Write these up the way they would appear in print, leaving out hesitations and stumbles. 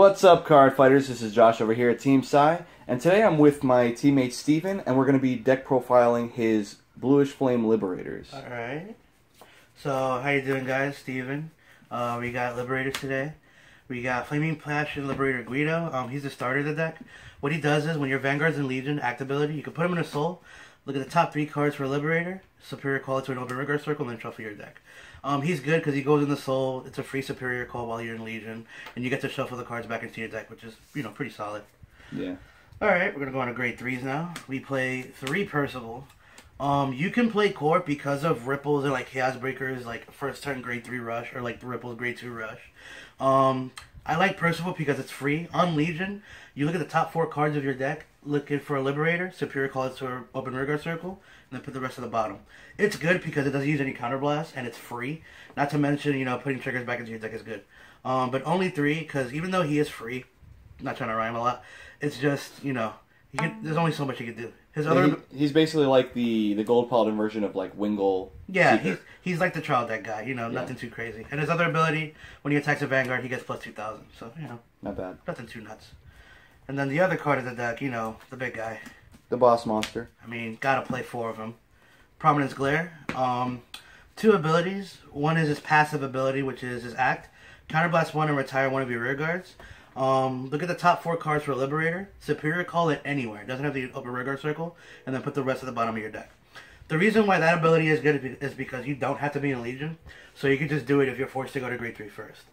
What's up, card fighters? This is Josh over here at Team Psy, and today I'm with my teammate Steven, and we're going to be deck profiling his Bluish Flame Liberators. Alright. So, how you doing, guys? Steven. We got Liberators today. We got Flaming Passion Liberator Guido. He's the starter of the deck. What he does is, when your Vanguard's in Legion, act ability, you can put him in a soul, look at the top 3 cards for Liberator, superior call it to an open Vanguard circle, and then shuffle your deck. He's good because he goes in the soul, it's a free superior call while you're in Legion, and you get to shuffle the cards back into your deck, which is, pretty solid. Yeah. Alright, we're going to go on to grade 3s now. We play 3 Percival. You can play Corp because of Ripples and like Chaos Breakers, like first turn grade 3 rush, or like the Ripples grade 2 rush. I like Percival because it's free. On Legion, you look at the top 4 cards of your deck, looking for a Liberator, superior call it to an open Vanguard circle, and then put the rest at the bottom. It's good because it doesn't use any counterblast, and it's free. Not to mention, putting triggers back into your deck is good. But only 3, because even though he is free, not trying to rhyme a lot, it's just, there's only so much you can do. He's basically like the Gold Paladin version of like Wingle. Yeah, he's like the trial deck guy, nothing too crazy. And his other ability, when he attacks a Vanguard, he gets plus 2,000. So, not bad. Nothing too nuts. And then the other card of the deck, the big guy. The boss monster. I mean, gotta play 4 of them. Prominence Glare. 2 abilities. One is his passive ability, which is his act. Counterblast 1 and retire 1 of your rear guards. Look at the top 4 cards for Liberator. Superior call it anywhere. It doesn't have the open rear guard circle. And then put the rest at the bottom of your deck. The reason why that ability is good is because you don't have to be in Legion. So you can just do it if you're forced to go to grade 3 first.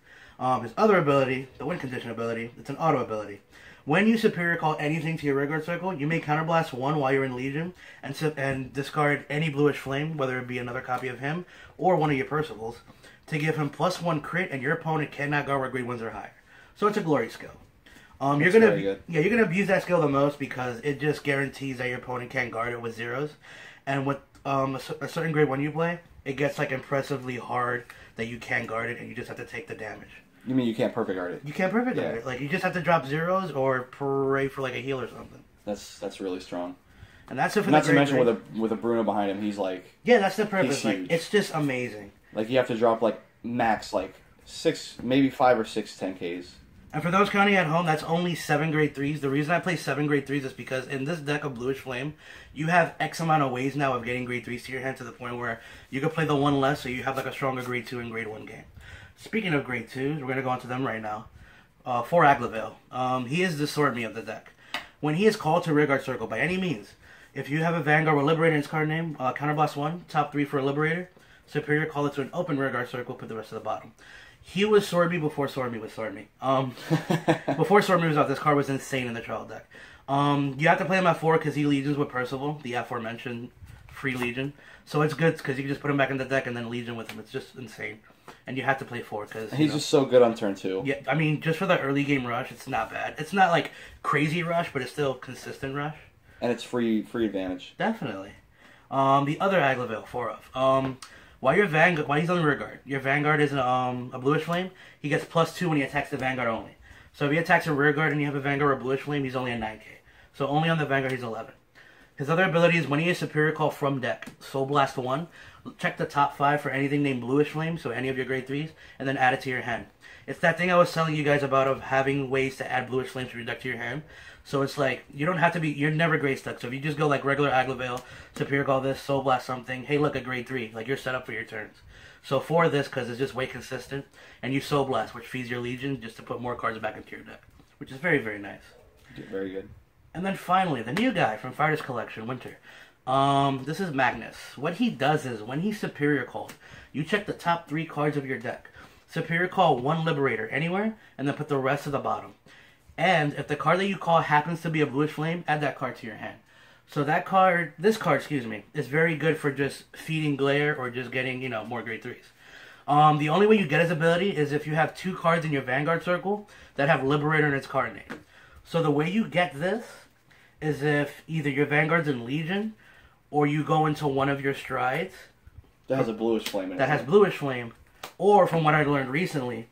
His other ability, the win condition ability, it's an auto ability. When you superior call anything to your rear guard circle, you may counterblast 1 while you're in Legion and discard any Bluish Flame, whether it be another copy of him or one of your Percivals, to give him +1 crit, and your opponent cannot guard where grade 1s or higher. So it's a glory skill. You're gonna abuse that skill the most because it just guarantees that your opponent can't guard it with zeros, and with a certain grade 1 you play, it gets like impressively hard that you can guard it, and you just have to take the damage. You mean you can't perfect guard it? You can't perfect guard it. Like, you just have to drop zeros or pray for like a heal or something. That's really strong. And that's it for Not to mention with a Bruno behind him, he's like... Yeah, that's the purpose. He's huge. It's just amazing. Like, you have to drop like max like 6, maybe 5 or 6 10Ks. And for those counting at home, that's only 7 grade 3s. The reason I play 7 grade 3s is because in this deck of Bluish Flame, you have X amount of ways now of getting grade 3s to your hand, to the point where you can play the 1 less, so you have like a stronger grade 2 and grade 1 game. Speaking of grade 2s, we're going to go into them right now. For Aglavale. He is the sword me of the deck. When he is called to rear guard circle, by any means, if you have a Vanguard with Liberator in his card name, counterblast 1, top 3 for a Liberator, superior call it to an open rear guard circle, put the rest at the bottom. He was sword me before sword me was sword me. Before sword me was out, this card was insane in the trial deck. You have to play him at 4 because he legions with Percival, the aforementioned free Legion. So it's good because you can just put him back in the deck and then Legion with him. It's just insane. And you have to play 4 because he's just so good on turn 2. Yeah, I mean, just for the early game rush, it's not bad. It's not like crazy rush, but it's still consistent rush. And it's free advantage. Definitely. The other Aglavale, 4 of. While he's on the rear guard, your Vanguard is a Bluish Flame. He gets +2 when he attacks the Vanguard only. So if he attacks a rear guard and you have a Vanguard or Bluish Flame, he's only a 9K. So only on the Vanguard he's 11. His other ability is when he is superior call from deck, Soul Blast 1, check the top 5 for anything named Bluish Flame, so any of your grade 3s, and then add it to your hand. It's that thing I was telling you guys about of having ways to add Bluish Flames from your deck to your hand. So it's like, you don't have to be, you're never grade stuck. So if you just go like regular Aglavale, superior call this, Soul Blast something, hey look, a grade 3, like you're set up for your turns. So for this, because it's just way consistent, and you Soul Blast, which feeds your Legion just to put more cards back into your deck, which is very, very nice. Very good. And then finally, the new guy from Fighters Collection, Winter. This is Magnus. What he does is, when he's superior called, you check the top 3 cards of your deck. Superior call 1 Liberator anywhere, and then put the rest at the bottom. And if the card that you call happens to be a Bluish Flame, add that card to your hand. So this card, is very good for just feeding Glare or just getting, more grade 3s. The only way you get his ability is if you have 2 cards in your Vanguard circle that have Liberator in its card name. So the way you get this is if either your Vanguard's in Legion, or you go into one of your strides that has a Bluish Flame in it. That has Bluish Flame. Or, from what I learned recently,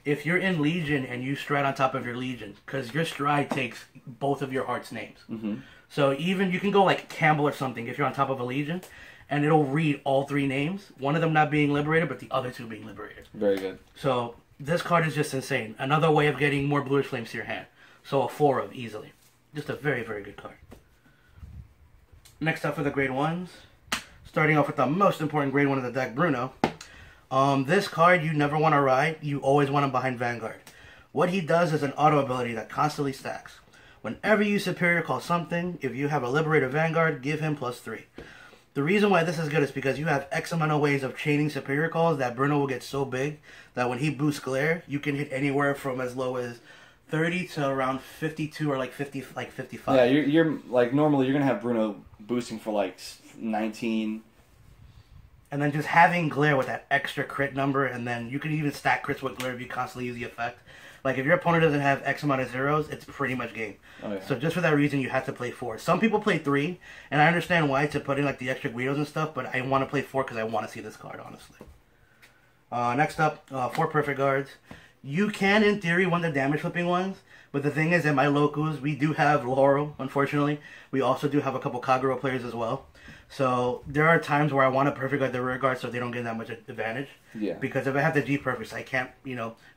if you're in Legion and you stride on top of your Legion, because your stride takes both of your heart's names. Mm-hmm. So even, you can go like Campbell or something if you're on top of a Legion, and it'll read all 3 names, one of them not being Liberated, but the other 2 being Liberated. Very good. So this card is just insane. Another way of getting more Bluish Flames to your hand. So a 4 of easily. Just a very, very good card. Next up for the grade 1s. Starting off with the most important grade 1 of the deck, Bruno. This card you never want to ride. You always want him behind Vanguard. What he does is an auto ability that constantly stacks. Whenever you superior call something, if you have a Liberator Vanguard, give him +3. The reason why this is good is because you have X amount of ways of chaining superior calls that Bruno will get so big that when he boosts Glare, you can hit anywhere from as low as 30 to around 52 or like 50, like 55. Yeah, you're like normally you're gonna have Bruno boosting for like 19. And then just having Glare with that extra crit number, and then you can even stack crits with Glare if you constantly use the effect. Like, if your opponent doesn't have X amount of zeros, it's pretty much game. Oh, yeah. So just for that reason, you have to play 4. Some people play 3, and I understand why to put in, like, the extra Guidos and stuff, but I want to play 4 because I want to see this card, honestly. Next up, 4 Perfect Guards. You can, in theory, win the damage flipping ones, but the thing is, in my locals, we do have Laurel, unfortunately. We also do have a couple Kagero players as well. So there are times where I want to perfect guard the rear guard so they don't get that much advantage. Yeah. Because if I have the G perfects, I can't,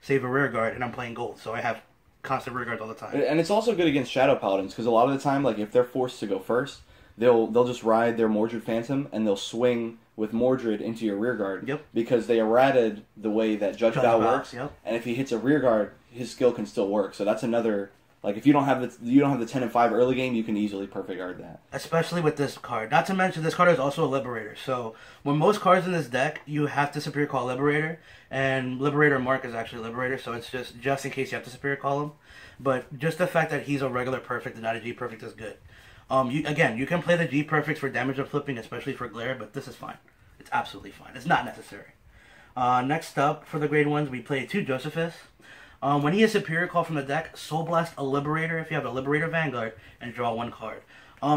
save a rear guard, and I'm playing gold, so I have constant rear guards all the time. And it's also good against Shadow Paladins because a lot of the time, like if they're forced to go first, they'll just ride their Mordred Phantom and they'll swing with Mordred into your rear guard. Yep. Because they errated the way that Judge Bow works. Yep. And if he hits a rear guard, his skill can still work. So that's another. Like if you don't have the 10 and 5 early game, you can easily perfect guard that. Especially with this card. Not to mention this card is also a Liberator. So when most cards in this deck, you have to superior call Liberator, and Liberator Mark is actually Liberator. So it's just in case you have to superior call him. But just the fact that he's a regular perfect and not a G perfect is good. You can play the G perfects for damage of flipping, especially for Glare, but this is fine. It's absolutely fine. It's not necessary. Next up for the grade 1s, we play 2 Josephus. When he has superior call from the deck, Soul Blast a Liberator if you have a Liberator Vanguard and draw 1 card.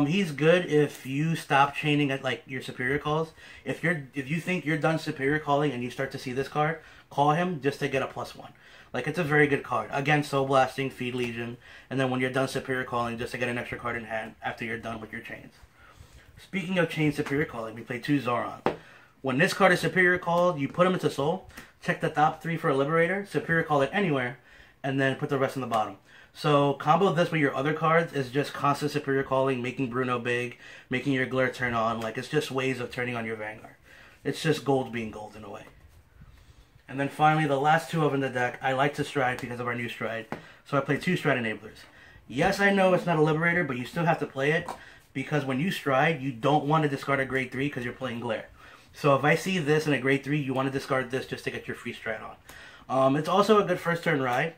He's good if you stop chaining at like your superior calls. If you think you're done superior calling and you start to see this card, call him just to get a +1. Like it's a very good card. Again, Soul Blasting, Feed Legion, and then when you're done superior calling, just to get an extra card in hand after you're done with your chains. Speaking of chain superior calling, we play 2 Zoran. When this card is superior called, you put him into Soul, check the top 3 for a Liberator, superior call it anywhere, and then put the rest in the bottom. So combo this with your other cards is just constant superior calling, making Bruno big, making your Glare turn on. Like it's just ways of turning on your Vanguard. It's just gold being gold in a way. And then finally, the last 2 of in the deck, I like to stride because of our new stride. So I play 2 stride enablers. Yes, I know it's not a Liberator, but you still have to play it because when you stride, you don't want to discard a grade 3 because you're playing Glare. So if I see this in a grade 3, you want to discard this just to get your free stride on. It's also a good first turn ride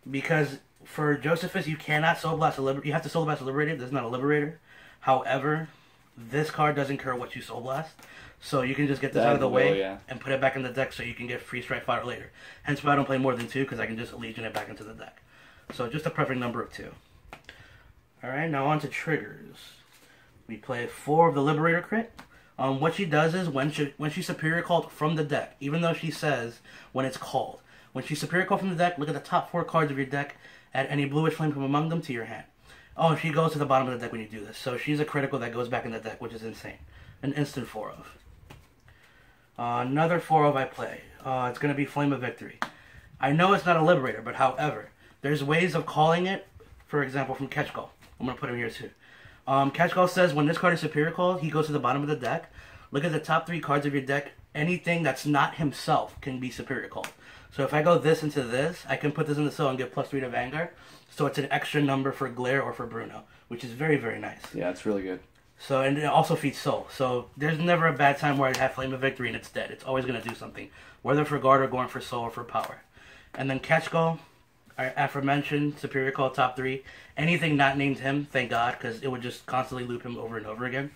because for Josephus, you cannot Soul Blast a Liberator. You have to Soul Blast a Liberator. This is not a Liberator. However, this card doesn't care what you Soul Blast. So you can just get this out of the way and put it back in the deck so you can get free strike fire later. Hence why I don't play more than 2 because I can just Legion it back into the deck. So just a perfect number of 2. Alright, now on to triggers. We play 4 of the Liberator crit. What she does is when she's superior called from the deck, even though she says when it's called, when she's superior called from the deck, look at the top 4 cards of your deck, add any Bluish Flame from among them to your hand. Oh, she goes to the bottom of the deck when you do this. So she's a critical that goes back in the deck, which is insane. An instant 4 of. Another 4 of I play. It's going to be Flame of Victory. I know it's not a Liberator, but however, there's ways of calling it, for example, from Catch Call. I'm going to put him here too. Catch Call says when this card is superior called, he goes to the bottom of the deck. Look at the top 3 cards of your deck. Anything that's not himself can be superior called. So if I go this into this, I can put this in the Soul and get +3 to Vanguard. So it's an extra number for Glare or for Bruno, which is very, very nice. Yeah, it's really good. So, and it also feeds Soul. So there's never a bad time where I have Flame of Victory and it's dead. It's always going to do something, whether for guard or going for Soul or for power. And then Catch Call, aforementioned, superior call top 3. Anything not named him, thank God, because it would just constantly loop him over and over again.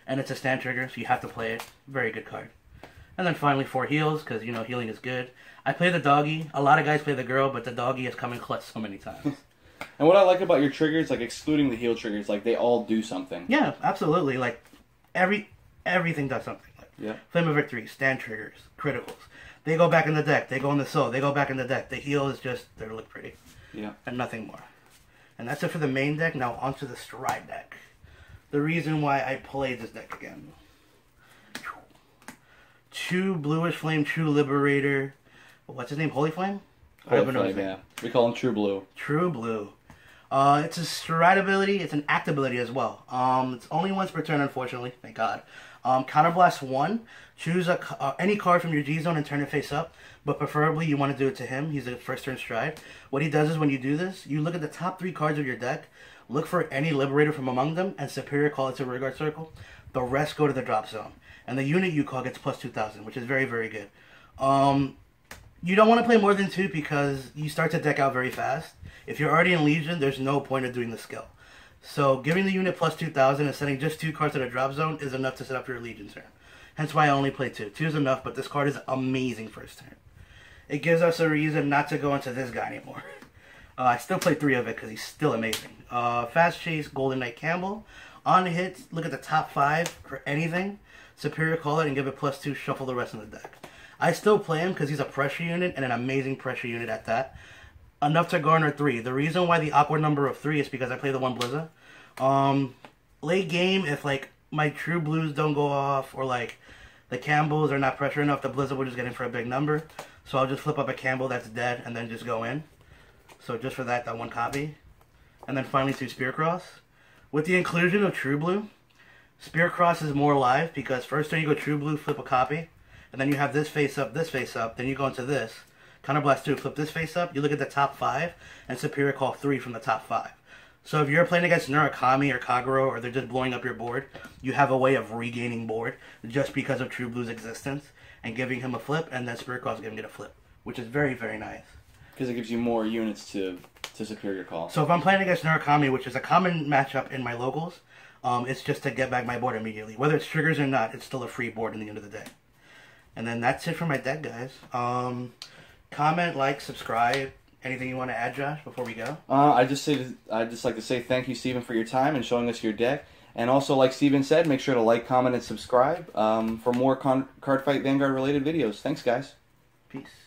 And it's a stand trigger, so you have to play it. Very good card. And then finally 4 heals, because, healing is good. I play the doggy. A lot of guys play the girl, but the doggy has come in clutch so many times. And what I like about your triggers, like excluding the heal triggers, like they all do something. Yeah, absolutely. Like everything does something. Like, yeah. Flame of Victory, stand triggers, criticals. They go back in the deck. They go in the Soul. They go back in the deck. The heal is just they look pretty. Yeah. And nothing more. And that's it for the main deck. Now onto the stride deck. The reason why I played this deck again. 2 Bluish Flame, 2 Liberator. What's his name? Holy Flame? I hope it knows yeah. We call him True Blue. True Blue. It's a stride ability. It's an act ability as well. It's only once per turn, unfortunately. Thank God. Counterblast 1. Choose any card from your G zone and turn it face up. But preferably, you want to do it to him. He's a first turn stride. What he does is when you do this, you look at the top 3 cards of your deck, look for any Liberator from among them, and Superior call it to Rearguard Circle. The rest go to the drop zone. And the unit you call gets plus 2,000, which is very, very good. You don't want to play more than 2 because you start to deck out very fast. If you're already in Legion, there's no point of doing the skill. So giving the unit plus 2,000 and sending just 2 cards to the drop zone is enough to set up your Legion turn. Hence why I only play 2. 2 is enough, but this card is amazing first turn. It gives us a reason not to go into this guy anymore. I still play 3 of it because he's still amazing. Fast Chase, Golden Knight Campbell. On hits, look at the top 5 for anything. Superior call it and give it plus 2, shuffle the rest of the deck. I still play him because he's a pressure unit and an amazing pressure unit at that. Enough to garner 3. The reason why the awkward number of 3 is because I play the 1 Blizza. Late game, if like my True Blues don't go off or like the Campbells are not pressure enough, the Blizza will just get in for a big number. So I'll just flip up a Campbell that's dead and then just go in. So just for that 1 copy. And then finally 2 Spear Cross. With the inclusion of True Blue, Spear Cross is more live because first turn you go True Blue, flip a copy. And then you have this face up, then you go into this. Counterblast 2, flip this face up, you look at the top 5, and Superior call 3 from the top 5. So if you're playing against Murakami or Kagero, or they're just blowing up your board, you have a way of regaining board just because of True Blue's existence, and giving him a flip, and then Spirit Cross giving it a flip, which is very, very nice. Because it gives you more units to Superior call. So if I'm playing against Murakami, which is a common matchup in my locals, it's just to get back my board immediately. Whether it's triggers or not, it's still a free board in the end of the day. And then that's it for my deck, guys. Comment, like, subscribe. Anything you want to add, Josh, before we go? I'd just like to say thank you, Steven, for your time and showing us your deck. And also, like Steven said, make sure to like, comment, and subscribe for more Cardfight Vanguard related videos. Thanks, guys. Peace.